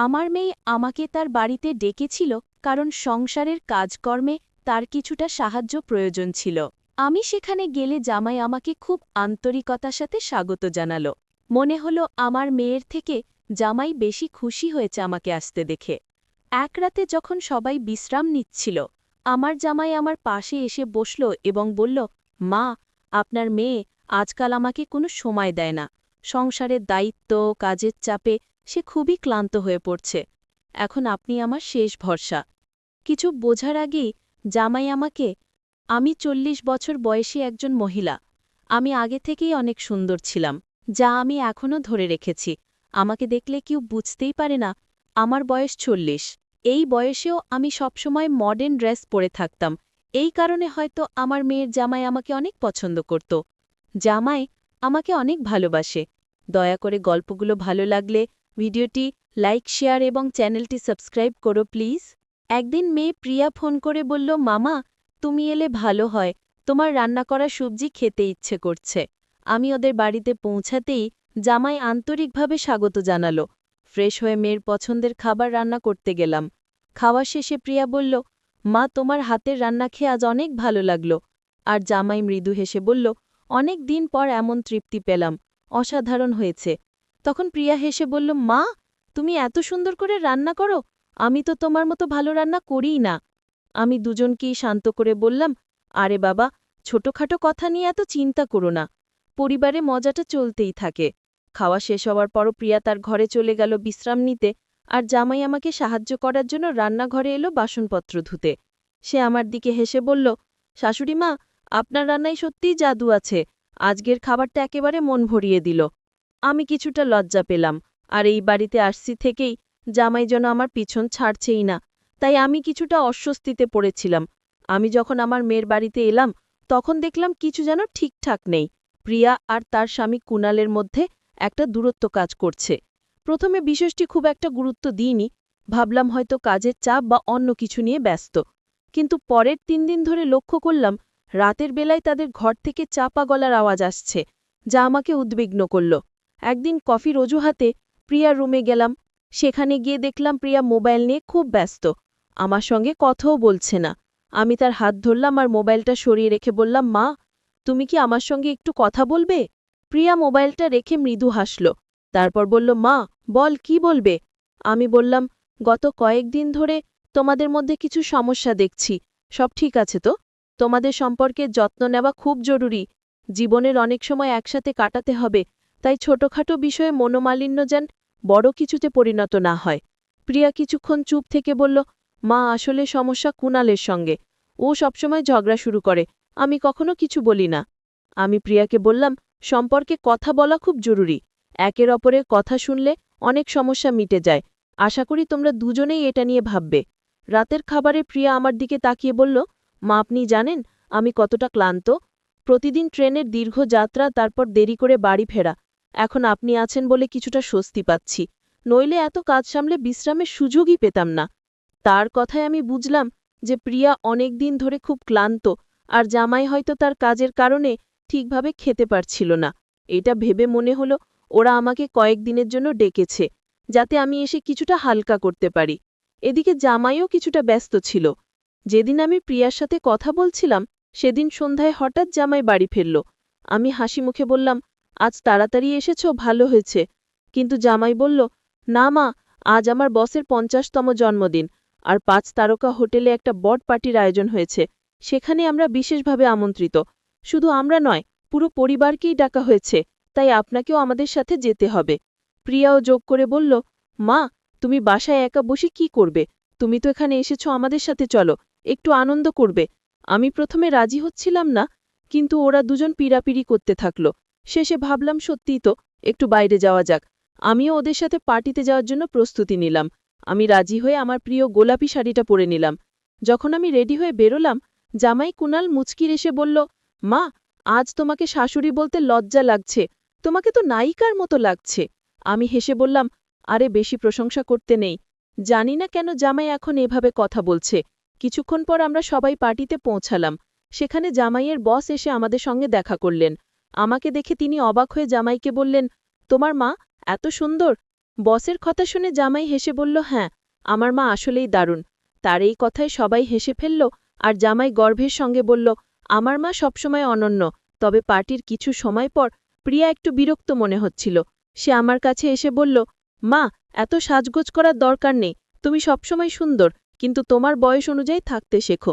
আমার মেয়ে আমাকে তার বাড়িতে ডেকেছিল কারণ সংসারের কাজকর্মে তার কিছুটা সাহায্য প্রয়োজন ছিল। আমি সেখানে গেলে জামাই আমাকে খুব আন্তরিকতার সাথে স্বাগত জানালো। মনে হলো আমার মেয়ের থেকে জামাই বেশি খুশি হয়েছে আমাকে আসতে দেখে। এক রাতে যখন সবাই বিশ্রাম নিচ্ছিল, আমার জামাই আমার পাশে এসে বসল এবং বলল, মা, আপনার মেয়ে আজকাল আমাকে কোনো সময় দেয় না। সংসারের দায়িত্ব, কাজের চাপে সে খুবই ক্লান্ত হয়ে পড়ছে। এখন আপনি আমার শেষ ভরসা। কিছু বোঝার আগেই জামাই আমাকে, আমি ৪০ বছর বয়সী একজন মহিলা। আমি আগে থেকেই অনেক সুন্দর ছিলাম, যা আমি এখনও ধরে রেখেছি। আমাকে দেখলে কেউ বুঝতেই পারে না আমার বয়স ৪০। এই বয়সেও আমি সবসময় মডার্ন ড্রেস পরে থাকতাম। এই কারণে হয়তো আমার মেয়ের জামাই আমাকে অনেক পছন্দ করত। জামাই আমাকে অনেক ভালোবাসে। দয়া করে গল্পগুলো ভালো লাগলে ভিডিওটি লাইক, শেয়ার এবং চ্যানেলটি সাবস্ক্রাইব করো প্লিজ। একদিন মেয়ে প্রিয়া ফোন করে বলল, মামা, তুমি এলে ভালো হয়, তোমার রান্না করা সবজি খেতে ইচ্ছে করছে। আমি ওদের বাড়িতে পৌঁছাতেই জামাই আন্তরিকভাবে স্বাগত জানালো। ফ্রেশ হয়ে মেয়ের পছন্দের খাবার রান্না করতে গেলাম। খাওয়া শেষে প্রিয়া বলল, মা, তোমার হাতের রান্না খেয়ে আজ অনেক ভালো লাগলো। আর জামাই মৃদু হেসে বলল, অনেক দিন পর এমন তৃপ্তি পেলাম, অসাধারণ হয়েছে। তখন প্রিয়া হেসে বলল, মা, তুমি এত সুন্দর করে রান্না করো, আমি তো তোমার মতো ভালো রান্না করিই না। আমি দুজনকেই শান্ত করে বললাম, আরে বাবা, ছোটখাটো কথা নিয়ে এত চিন্তা করো না, পরিবারে মজাটা চলতেই থাকে। খাওয়া শেষ হওয়ার পরও প্রিয়া তার ঘরে চলে গেল বিশ্রাম নিতে, আর জামাই আমাকে সাহায্য করার জন্য রান্নাঘরে এলো বাসনপত্র ধুতে। সে আমার দিকে হেসে বলল, শাশুড়ি মা, আপনার রান্নায় সত্যিই জাদু আছে, আজকের খাবারটা একেবারে মন ভরিয়ে দিল। আমি কিছুটা লজ্জা পেলাম, আর এই বাড়িতে আসছি থেকেই জামাই যেন আমার পিছন ছাড়ছেই না, তাই আমি কিছুটা অস্বস্তিতে পড়েছিলাম। আমি যখন আমার মেয়ের বাড়িতে এলাম, তখন দেখলাম কিছু যেন ঠিকঠাক নেই। প্রিয়া আর তার স্বামী কুণালের মধ্যে একটা দূরত্ব কাজ করছে। প্রথমে বিষয়টি খুব একটা গুরুত্ব দিইনি, ভাবলাম হয়তো কাজের চাপ বা অন্য কিছু নিয়ে ব্যস্ত। কিন্তু পরের ৩ দিন ধরে লক্ষ্য করলাম রাতের বেলায় তাদের ঘর থেকে চাপা গলার আওয়াজ আসছে, যা আমাকে উদ্বিগ্ন করল। একদিন কফির অজুহাতে প্রিয়ার রুমে গেলাম। সেখানে গিয়ে দেখলাম প্রিয়া মোবাইল নিয়ে খুব ব্যস্ত, আমার সঙ্গে কথাও বলছে না। আমি তার হাত ধরলাম আর মোবাইলটা সরিয়ে রেখে বললাম, মা, তুমি কি আমার সঙ্গে একটু কথা বলবে? প্রিয়া মোবাইলটা রেখে মৃদু হাসল। তারপর বলল, মা, বল, কি বলবে? আমি বললাম, গত কয়েকদিন ধরে তোমাদের মধ্যে কিছু সমস্যা দেখছি, সব ঠিক আছে তো? তোমাদের সম্পর্কে যত্ন নেওয়া খুব জরুরি। জীবনের অনেক সময় একসাথে কাটাতে হবে, তাই ছোটখাটো বিষয়ে মনোমালিন্য যেন বড় কিছুতে পরিণত না হয়। প্রিয়া কিছুক্ষণ চুপ থেকে বলল, মা, আসলে সমস্যা কুণালের সঙ্গে। ও সবসময় ঝগড়া শুরু করে, আমি কখনো কিছু বলি না। আমি প্রিয়াকে বললাম, সম্পর্কে কথা বলা খুব জরুরি। একের অপরের কথা শুনলে অনেক সমস্যা মিটে যায়। আশা করি তোমরা দুজনেই এটা নিয়ে ভাববে। রাতের খাবারে প্রিয়া আমার দিকে তাকিয়ে বলল, মা, আপনি জানেন আমি কতটা ক্লান্ত? প্রতিদিন ট্রেনের দীর্ঘ যাত্রা, তারপর দেরি করে বাড়ি ফেরা। এখন আপনি আছেন বলে কিছুটা স্বস্তি পাচ্ছি, নইলে এত কাজ সামলে বিশ্রামের সুযোগই পেতাম না। তার কথায় আমি বুঝলাম যে প্রিয়া অনেক দিন ধরে খুব ক্লান্ত, আর জামাই হয়তো তার কাজের কারণে ঠিকভাবে খেতে পারছিল না। এটা ভেবে মনে হলো ওরা আমাকে কয়েকদিনের জন্য ডেকেছে, যাতে আমি এসে কিছুটা হালকা করতে পারি। এদিকে জামাইও কিছুটা ব্যস্ত ছিল। যেদিন আমি প্রিয়ার সাথে কথা বলছিলাম, সেদিন সন্ধ্যায় হঠাৎ জামাই বাড়ি ফিরল। আমি হাসি মুখে বললাম, আজ তাড়াতাড়ি এসেছ, ভালো হয়েছে। কিন্তু জামাই বলল, না মা, আজ আমার বসের ৫০তম জন্মদিন, আর ৫ তারকা হোটেলে একটা বড় পার্টির আয়োজন হয়েছে। সেখানে আমরা বিশেষভাবে আমন্ত্রিত। শুধু আমরা নয়, পুরো পরিবারকেই ডাকা হয়েছে, তাই আপনাকেও আমাদের সাথে যেতে হবে। প্রিয়াও যোগ করে বলল, মা, তুমি বাসায় একা বসে কি করবে? তুমি তো এখানে এসেছ আমাদের সাথে, চলো, একটু আনন্দ করবে। আমি প্রথমে রাজি হচ্ছিলাম না, কিন্তু ওরা দুজন পীড়াপিড়ি করতে থাকল। শেষে ভাবলাম, সত্যিই তো, একটু বাইরে যাওয়া যাক। আমিও ওদের সাথে পার্টিতে যাওয়ার জন্য প্রস্তুতি নিলাম। আমি রাজি হয়ে আমার প্রিয় গোলাপি শাড়িটা পরে নিলাম। যখন আমি রেডি হয়ে বেরোলাম, জামাই কুণাল মুচকির এসে বলল, মা, আজ তোমাকে শাশুড়ি বলতে লজ্জা লাগছে, তোমাকে তো নায়িকার মতো লাগছে। আমি হেসে বললাম, আরে, বেশি প্রশংসা করতে নেই। জানি না কেন জামাই এখন এভাবে কথা বলছে। কিছুক্ষণ পর আমরা সবাই পার্টিতে পৌঁছালাম। সেখানে জামাইয়ের বস এসে আমাদের সঙ্গে দেখা করলেন। আমাকে দেখে তিনি অবাক হয়ে জামাইকে বললেন, তোমার মা এত সুন্দর? বসের কথা শুনে জামাই হেসে বলল, হ্যাঁ, আমার মা আসলেই দারুণ। তার এই কথায় সবাই হেসে ফেলল, আর জামাই গর্বের সঙ্গে বলল, আমার মা সবসময় অনন্য। তবে পার্টির কিছু সময় পর প্রিয়া একটু বিরক্ত মনে হচ্ছিল। সে আমার কাছে এসে বলল, মা, এত সাজগোজ করার দরকার নেই। তুমি সবসময় সুন্দর, কিন্তু তোমার বয়স অনুযায়ী থাকতে শেখো।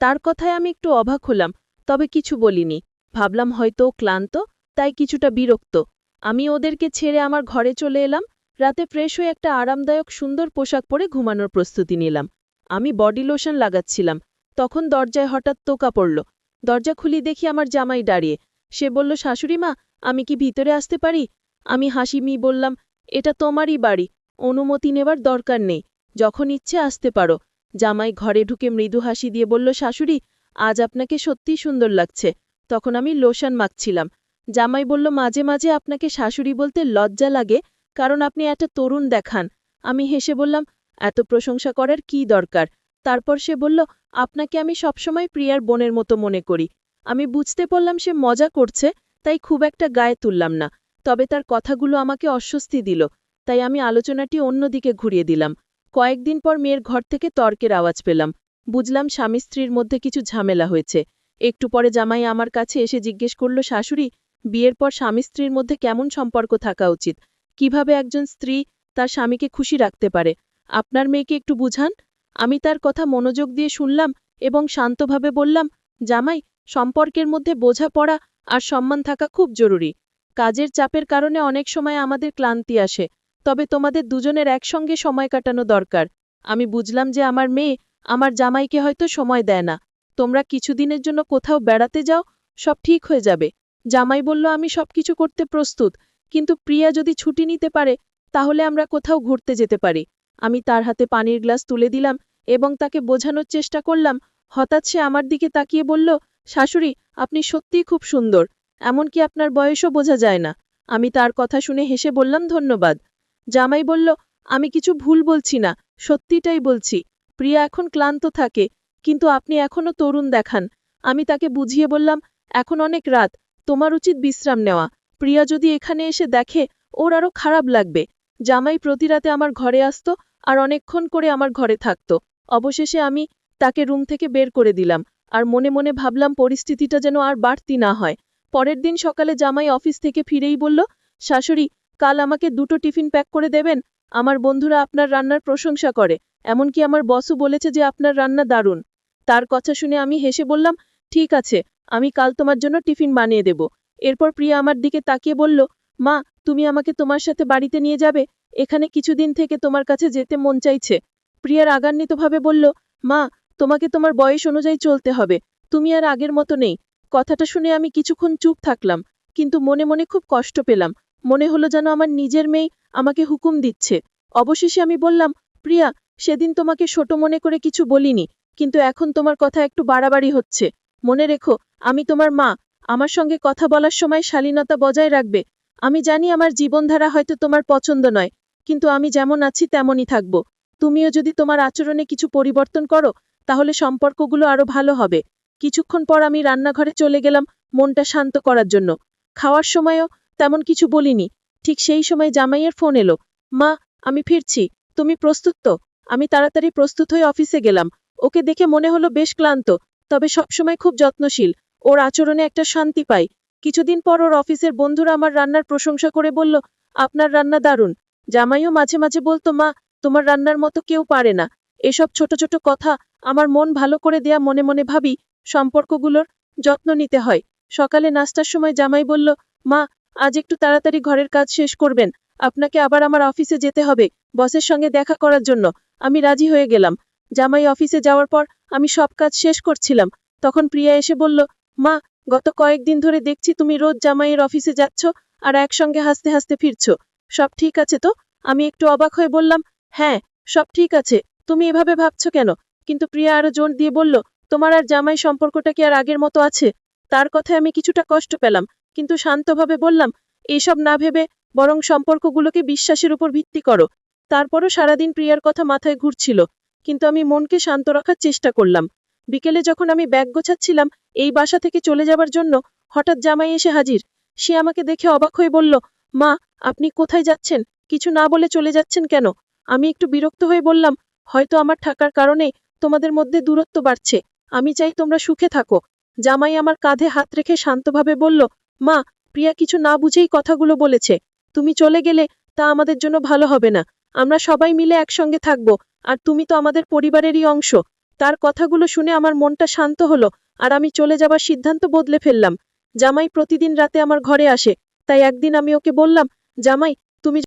তার কথায় আমি একটু অবাক হলাম, তবে কিছু বলিনি। ভাবলাম হয়তো ও ক্লান্ত, তাই কিছুটা বিরক্ত। আমি ওদেরকে ছেড়ে আমার ঘরে চলে এলাম। রাতে ফ্রেশ হয়ে একটা আরামদায়ক সুন্দর পোশাক পরে ঘুমানোর প্রস্তুতি নিলাম। আমি বডি লোশন লাগাচ্ছিলাম, তখন দরজায় হঠাৎ টোকা পড়ল। দরজা খুলি দেখি আমার জামাই দাঁড়িয়ে। সে বলল, শাশুড়ি মা, আমি কি ভিতরে আসতে পারি? আমি হাসি বললাম, এটা তোমারই বাড়ি, অনুমতি নেবার দরকার নেই, যখন ইচ্ছে আসতে পারো। জামাই ঘরে ঢুকে মৃদু হাসি দিয়ে বলল, শাশুড়ি, আজ আপনাকে সত্যিই সুন্দর লাগছে। তখন আমি লোশন মাখছিলাম। জামাই বলল, মাঝে মাঝে আপনাকে শাশুড়ি বলতে লজ্জা লাগে, কারণ আপনি একটা তরুণ দেখান। আমি হেসে বললাম, এত প্রশংসা করার কী দরকার? তারপর সে বলল, আপনাকে আমি সবসময় প্রিয়ার বোনের মতো মনে করি। আমি বুঝতে পারলাম সে মজা করছে, তাই খুব একটা গায়ে তুললাম না। তবে তার কথাগুলো আমাকে অস্বস্তি দিল, তাই আমি আলোচনাটি অন্যদিকে ঘুরিয়ে দিলাম। কয়েকদিন পর মেয়ের ঘর থেকে তর্কের আওয়াজ পেলাম। বুঝলাম স্বামী স্ত্রীর মধ্যে কিছু ঝামেলা হয়েছে। একটু পরে জামাই আমার কাছে এসে জিজ্ঞেস করল, শাশুড়ি, বিয়ের পর স্বামী স্ত্রীর মধ্যে কেমন সম্পর্ক থাকা উচিত? কিভাবে একজন স্ত্রী তার স্বামীকে খুশি রাখতে পারে? আপনার মেয়েকে একটু বুঝান। আমি তার কথা মনোযোগ দিয়ে শুনলাম এবং শান্তভাবে বললাম, জামাই, সম্পর্কের মধ্যে বোঝাপড়া আর সম্মান থাকা খুব জরুরি। কাজের চাপের কারণে অনেক সময় আমাদের ক্লান্তি আসে, তবে তোমাদের দুজনের একসঙ্গে সময় কাটানো দরকার। আমি বুঝলাম যে আমার মেয়ে আমার জামাইকে হয়তো সময় দেয় না। তোমরা কিছুদিনের জন্য কোথাও বেড়াতে যাও, সব ঠিক হয়ে যাবে। জামাই বলল, আমি সবকিছু করতে প্রস্তুত, কিন্তু প্রিয়া যদি ছুটি নিতে পারে তাহলে আমরা কোথাও ঘুরতে যেতে পারি। আমি তার হাতে পানির গ্লাস তুলে দিলাম এবং তাকে বোঝানোর চেষ্টা করলাম। হঠাৎ সে আমার দিকে তাকিয়ে বলল, শাশুড়ি, আপনি সত্যিই খুব সুন্দর, এমনকি আপনার বয়সও বোঝা যায় না। আমি তার কথা শুনে হেসে বললাম, ধন্যবাদ। জামাই বলল, আমি কিছু ভুল বলছি না, সত্যিটাই বলছি। প্রিয়া এখন ক্লান্ত থাকে, কিন্তু আপনি এখনও তরুণ দেখান। আমি তাকে বুঝিয়ে বললাম, এখন অনেক রাত, তোমার উচিত বিশ্রাম নেওয়া। প্রিয়া যদি এখানে এসে দেখে, ওর আরও খারাপ লাগবে। জামাই প্রতি রাতে আমার ঘরে আসত আর অনেকক্ষণ করে আমার ঘরে থাকত। অবশেষে আমি তাকে রুম থেকে বের করে দিলাম, আর মনে মনে ভাবলাম পরিস্থিতিটা যেন আর বাড়তি না হয়। পরের দিন সকালে জামাই অফিস থেকে ফিরেই বলল, শাশুড়ি, কাল আমাকে 2টো টিফিন প্যাক করে দেবেন। আমার বন্ধুরা আপনার রান্নার প্রশংসা করে, এমনকি আমার বসও বলেছে যে আপনার রান্না দারুণ। তার কথা শুনে আমি হেসে বললাম, ঠিক আছে, আমি কাল তোমার জন্য টিফিন বানিয়ে দেব। এরপর প্রিয়া আমার দিকে তাকিয়ে বলল, মা, তুমি আমাকে তোমার সাথে বাড়িতে নিয়ে যাবে? এখানে কিছুদিন থেকে তোমার কাছে যেতে মন চাইছে। প্রিয়া রাগান্বিতভাবে বলল, মা, তোমাকে তোমার বয়স অনুযায়ী চলতে হবে, তুমি আর আগের মতো নেই। কথাটা শুনে আমি কিছুক্ষণ চুপ থাকলাম, কিন্তু মনে মনে খুব কষ্ট পেলাম। মনে হলো যেন আমার নিজের মেয়ে আমাকে হুকুম দিচ্ছে। অবশেষে আমি বললাম, প্রিয়া, সেদিন তোমাকে ছোট মনে করে কিছু বলিনি, কিন্তু এখন তোমার কথা একটু বাড়াবাড়ি হচ্ছে। মনে রেখো, আমি তোমার মা, আমার সঙ্গে কথা বলার সময় শালীনতা বজায় রাখবে। আমি জানি আমার জীবনধারা হয়তো তোমার পছন্দ নয়, কিন্তু আমি যেমন আছি তেমনই থাকব। তুমিও যদি তোমার আচরণে কিছু পরিবর্তন করো, তাহলে সম্পর্কগুলো আরো ভালো হবে। কিছুক্ষণ পর আমি রান্নাঘরে চলে গেলাম মনটা শান্ত করার জন্য। খাওয়ার সময়ও তেমন কিছু বলিনি। ঠিক সেই সময় জামাইয়ের ফোন এলো, মা, আমি ফিরছি, তুমি প্রস্তুত তো? আমি তাড়াতাড়ি প্রস্তুত হয়ে অফিসে গেলাম। ওকে দেখে মনে হলো বেশ ক্লান্ত, তবে সবসময় খুব যত্নশীল। ওর আচরণে একটা শান্তি পাই। কিছুদিন পর ওর অফিসের বন্ধুরা আমার রান্নার প্রশংসা করে বলল, আপনার রান্না দারুণ। জামাইও মাঝে মাঝে বলতো, মা, তোমার রান্নার মতো কেউ পারে না। এসব ছোট ছোট কথা আমার মন ভালো করে দেয়া। মনে মনে ভাবি, সম্পর্কগুলোর যত্ন নিতে হয়। সকালে নাস্তার সময় জামাই বলল, মা, আজ একটু তাড়াতাড়ি ঘরের কাজ শেষ করবেন, আপনাকে আবার আমার অফিসে যেতে হবে বসের সঙ্গে দেখা করার জন্য। আমি রাজি হয়ে গেলাম। জামাই অফিসে যাওয়ার পর আমি সব কাজ শেষ করছিলাম, তখন প্রিয়া এসে বলল, মা, গত কয়েকদিন ধরে দেখছি তুমি রোজ জামাইয়ের অফিসে যাচ্ছ আর একসঙ্গে হাসতে হাসতে ফিরছ। সব ঠিক আছে তো? আমি একটু অবাক হয়ে বললাম, হ্যাঁ, সব ঠিক আছে। তুমি এভাবে ভাবছো কেন? কিন্তু প্রিয়া আরো জোর দিয়ে বলল, তোমার আর জামাই সম্পর্কটা কি আর আগের মতো আছে? তার কথায় আমি কিছুটা কষ্ট পেলাম, কিন্তু শান্তভাবে বললাম, এইসব না ভেবে বরং সম্পর্কগুলোকে বিশ্বাসের উপর ভিত্তি করো। তারপরও সারাদিন প্রিয়ার কথা মাথায় ঘুরছিল, কিন্তু আমি মনকে শান্ত রাখার চেষ্টা করলাম। বিকেলে যখন আমি ব্যাগ গোছাচ্ছিলাম এই বাসা থেকে চলে যাবার জন্য, হঠাৎ জামাই এসে হাজির। সে আমাকে দেখে অবাক হয়ে বলল, মা, আপনি কোথায় যাচ্ছেন? কিছু না বলে চলে যাচ্ছেন কেন? আমি একটু বিরক্ত হয়ে বললাম, হয়তো আমার থাকার কারণে তোমাদের মধ্যে দূরত্ব বাড়ছে। আমি চাই তোমরা সুখে থাকো। জামাই আমার কাঁধে হাত রেখে শান্তভাবে বলল, মা, প্রিয়া কিছু না বুঝেই কথাগুলো বলেছে। তুমি চলে গেলে তা আমাদের জন্য ভালো হবে না। আমরা সবাই মিলে একসঙ্গে থাকবো, আর তুমি তো আমাদের পরিবারেরই অংশ। তার কথাগুলো শুনে আমার মনটা শান্ত হলো, আর আমি চলে যাবার সিদ্ধান্ত বদলে ফেললাম। জামাই প্রতিদিন রাতে আমার ঘরে আসে, তাই একদিন আমি ওকে বললাম, জামাই, তুমি